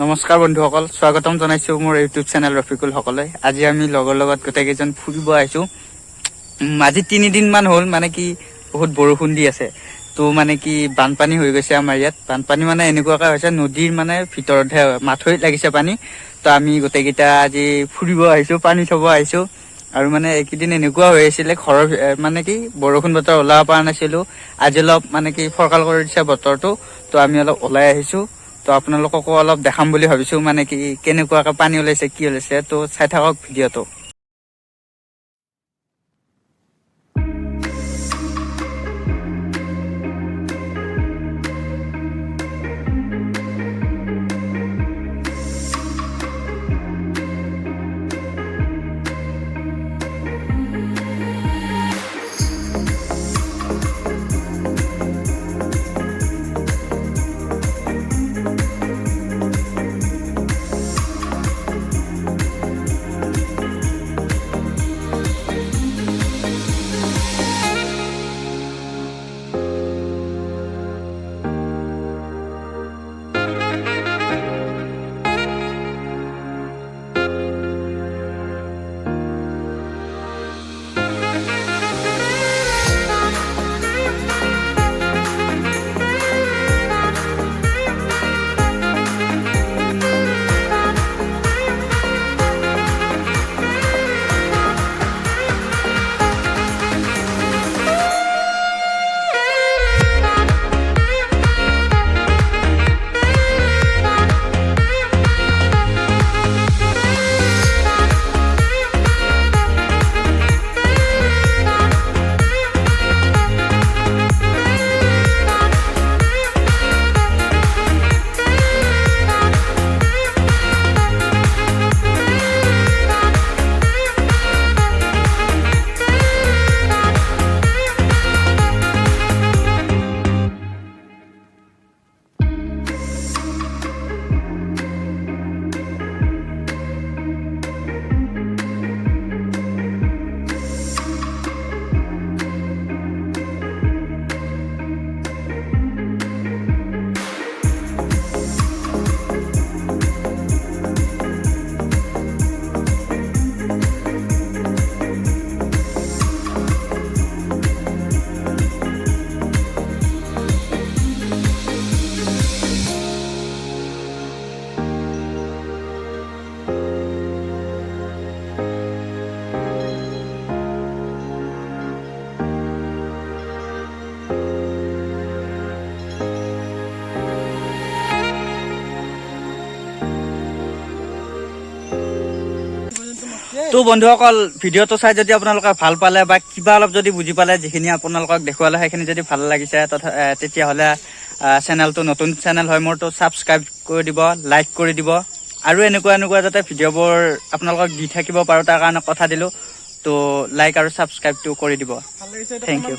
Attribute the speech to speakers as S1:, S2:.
S1: নমস্কাৰ বন্ধুসকল, স্বাগতম জনাইছো মোৰ ইউটিউব চেনেল ৰফিকুল সকলে। আজি আমি লগৰ লগত গোটেইকেইজন ফুৰিব আহিছো। আজি 3 দিন মান হ'ল, মানে কি বহুত বৰষুণ দি আছে, তো মানে কি বানপানী হৈ গৈছে আমাৰ ইয়াত। বানপানী মানে এনেকুৱাকৈ হৈছে, নদীৰ মানে ভিতৰতহে মাথৰিত লাগিছে পানী। তো আমি গোটেইকেইটা আজি ফুৰিব আহিছো, পানী চাব আহিছো। আৰু মানে এইকেইদিন এনেকুৱা হৈ আছিলে, ঘৰৰ মানে কি বৰষুণ বতৰ ওলাব পৰা নাছিলো। আজি অলপ মানে কি ফৰকাল কৰি দিছে বতৰটো, তো আমি অলপ ওলাই আহিছো। তো আপোনালোককো অলপ দেখাম বুলি ভাবিছো, মানে কি কেনেকুৱাকে পানী ওলাইছে, কি ওলাইছে। তো চাই থাকক ভিডিঅ'টো। তো বন্ধুসকল, ভিডিঅ'টো চাই যদি আপোনালোকে ভাল পালে বা কিবা অলপ যদি বুজি পালে, যিখিনি আপোনালোকক দেখুৱালে সেইখিনি যদি ভাল লাগিছে, তেতিয়াহ'লে চেনেলটো নতুন চেনেল হয় মোৰতো ছাবস্ক্ৰাইব কৰি দিব, লাইক কৰি দিব। আৰু এনেকুৱা যাতে ভিডিঅ'বোৰ আপোনালোকক দি থাকিব পাৰোঁ, তাৰ কাৰণে কথা দিলোঁ। তো লাইক আৰু ছাবস্ক্ৰাইবটো কৰি দিব। Thank U.